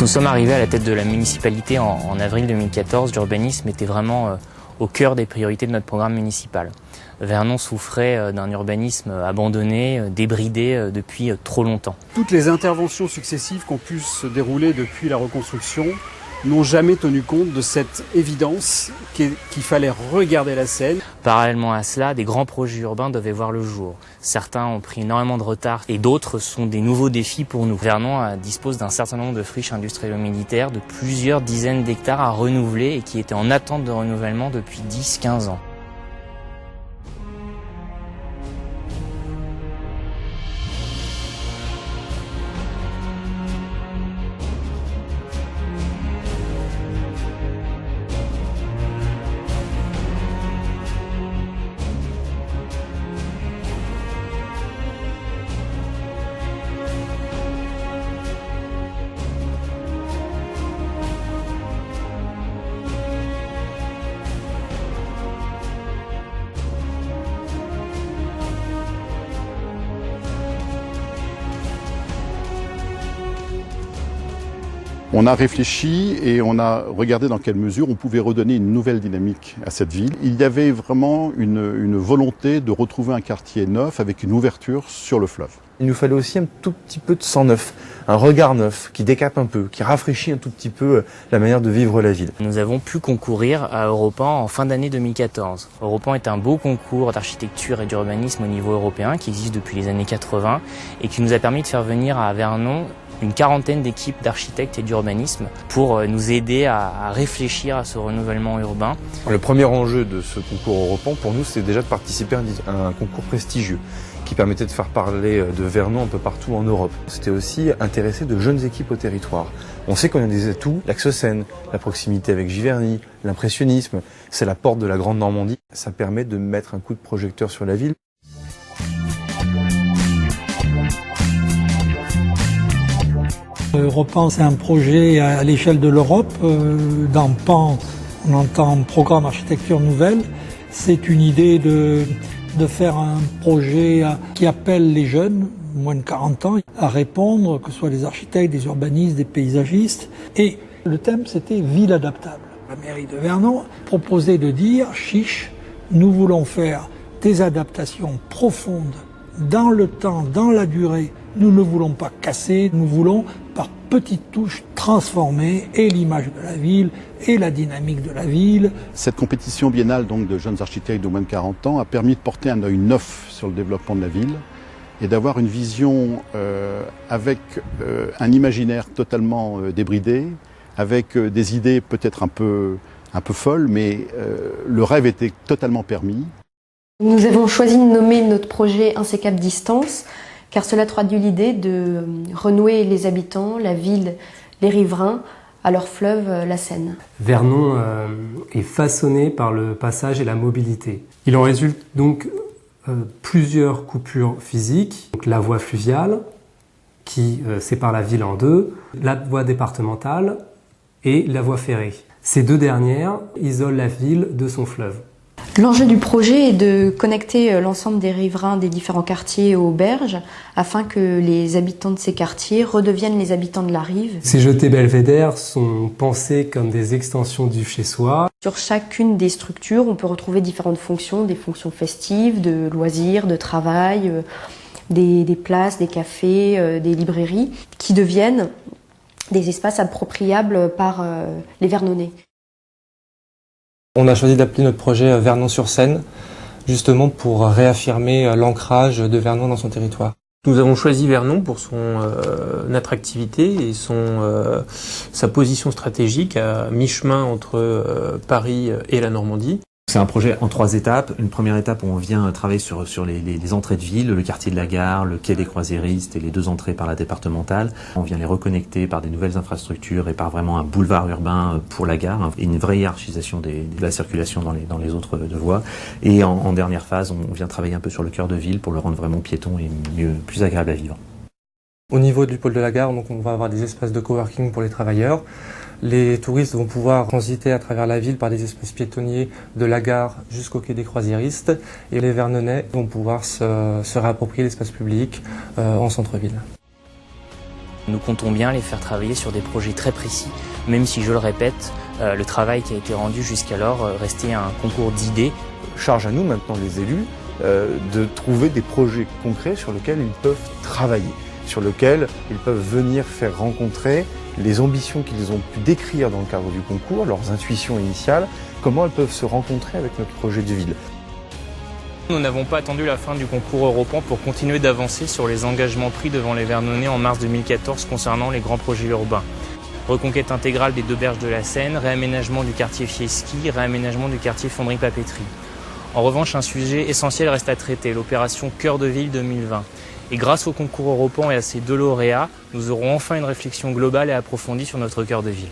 nous sommes arrivés à la tête de la municipalité en avril 2014, l'urbanisme était vraiment au cœur des priorités de notre programme municipal. Vernon souffrait d'un urbanisme abandonné, débridé depuis trop longtemps. Toutes les interventions successives qui ont pu se dérouler depuis la reconstruction n'ont jamais tenu compte de cette évidence qu'il fallait regarder la Seine. Parallèlement à cela, des grands projets urbains devaient voir le jour. Certains ont pris énormément de retard et d'autres sont des nouveaux défis pour nous. Vernon dispose d'un certain nombre de friches industrielles-militaires, de plusieurs dizaines d'hectares à renouveler et qui étaient en attente de renouvellement depuis 10-15 ans. On a réfléchi et on a regardé dans quelle mesure on pouvait redonner une nouvelle dynamique à cette ville. Il y avait vraiment une volonté de retrouver un quartier neuf avec une ouverture sur le fleuve. Il nous fallait aussi un tout petit peu de sang neuf, un regard neuf qui décape un peu, qui rafraîchit un tout petit peu la manière de vivre la ville. Nous avons pu concourir à Europan en fin d'année 2014. Europan est un beau concours d'architecture et d'urbanisme au niveau européen qui existe depuis les années 80 et qui nous a permis de faire venir à Vernon une quarantaine d'équipes d'architectes et d'urbanisme pour nous aider à réfléchir à ce renouvellement urbain. Le premier enjeu de ce concours Europan, pour nous, c'est déjà de participer à un concours prestigieux qui permettait de faire parler de Vernon un peu partout en Europe. C'était aussi intéresser de jeunes équipes au territoire. On sait qu'on a des atouts, l'axe Seine, la proximité avec Giverny, l'impressionnisme, c'est la porte de la Grande Normandie. Ça permet de mettre un coup de projecteur sur la ville. Europan, c'est un projet à l'échelle de l'Europe. Dans PAN, on entend Programme Architecture Nouvelle. C'est une idée de faire un projet qui appelle les jeunes, moins de 40 ans, à répondre, que ce soit des architectes, des urbanistes, des paysagistes. Et le thème, c'était ville adaptable. La mairie de Vernon proposait de dire, chiche, nous voulons faire des adaptations profondes dans le temps, dans la durée. Nous ne voulons pas casser, nous voulons par petites touches transformer et l'image de la ville et la dynamique de la ville. Cette compétition biennale donc, de jeunes architectes de moins de 40 ans a permis de porter un œil neuf sur le développement de la ville et d'avoir une vision avec un imaginaire totalement débridé, avec des idées peut-être un peu folles, mais le rêve était totalement permis. Nous avons choisi de nommer notre projet Insécable Distance, car cela traduit l'idée de renouer les habitants, la ville, les riverains, à leur fleuve, la Seine. Vernon est façonné par le passage et la mobilité. Il en résulte donc plusieurs coupures physiques, donc la voie fluviale qui sépare la ville en deux, la voie départementale et la voie ferrée. Ces deux dernières isolent la ville de son fleuve. L'enjeu du projet est de connecter l'ensemble des riverains des différents quartiers aux berges afin que les habitants de ces quartiers redeviennent les habitants de la rive. Ces jetées belvédères sont pensées comme des extensions du chez-soi. Sur chacune des structures, on peut retrouver différentes fonctions, des fonctions festives, de loisirs, de travail, des places, des cafés, des librairies, qui deviennent des espaces appropriables par les Vernonnais. On a choisi d'appeler notre projet Vernon-sur-Seine, justement pour réaffirmer l'ancrage de Vernon dans son territoire. Nous avons choisi Vernon pour son attractivité et sa position stratégique à mi-chemin entre Paris et la Normandie. C'est un projet en 3 étapes. Une première étape où on vient travailler sur les entrées de ville, le quartier de la gare, le quai des Croisiéristes et les 2 entrées par la départementale. On vient les reconnecter par des nouvelles infrastructures et par vraiment un boulevard urbain pour la gare et une vraie hiérarchisation de la circulation dans les autres voies. Et en dernière phase, on vient travailler un peu sur le cœur de ville pour le rendre vraiment piéton et plus agréable à vivre. Au niveau du pôle de la gare, donc on va avoir des espaces de coworking pour les travailleurs. Les touristes vont pouvoir transiter à travers la ville par des espaces piétonniers de la gare jusqu'au quai des Croisiéristes. Et les Vernonnais vont pouvoir se réapproprier l'espace public en centre-ville. Nous comptons bien les faire travailler sur des projets très précis, même si, je le répète, le travail qui a été rendu jusqu'alors restait un concours d'idées. Charge à nous maintenant, les élus, de trouver des projets concrets sur lesquels ils peuvent travailler, sur lesquels ils peuvent venir faire rencontrer les ambitions qu'ils ont pu décrire dans le cadre du concours, leurs intuitions initiales, comment elles peuvent se rencontrer avec notre projet de ville. Nous n'avons pas attendu la fin du concours Europan pour continuer d'avancer sur les engagements pris devant les Vernonais en mars 2014 concernant les grands projets urbains. Reconquête intégrale des 2 berges de la Seine, réaménagement du quartier Fieschi, réaménagement du quartier Fonderie-Papeterie. En revanche, un sujet essentiel reste à traiter, l'opération Cœur de Ville 2020. Et grâce au concours Europan et à ses 2 lauréats, nous aurons enfin une réflexion globale et approfondie sur notre cœur de ville.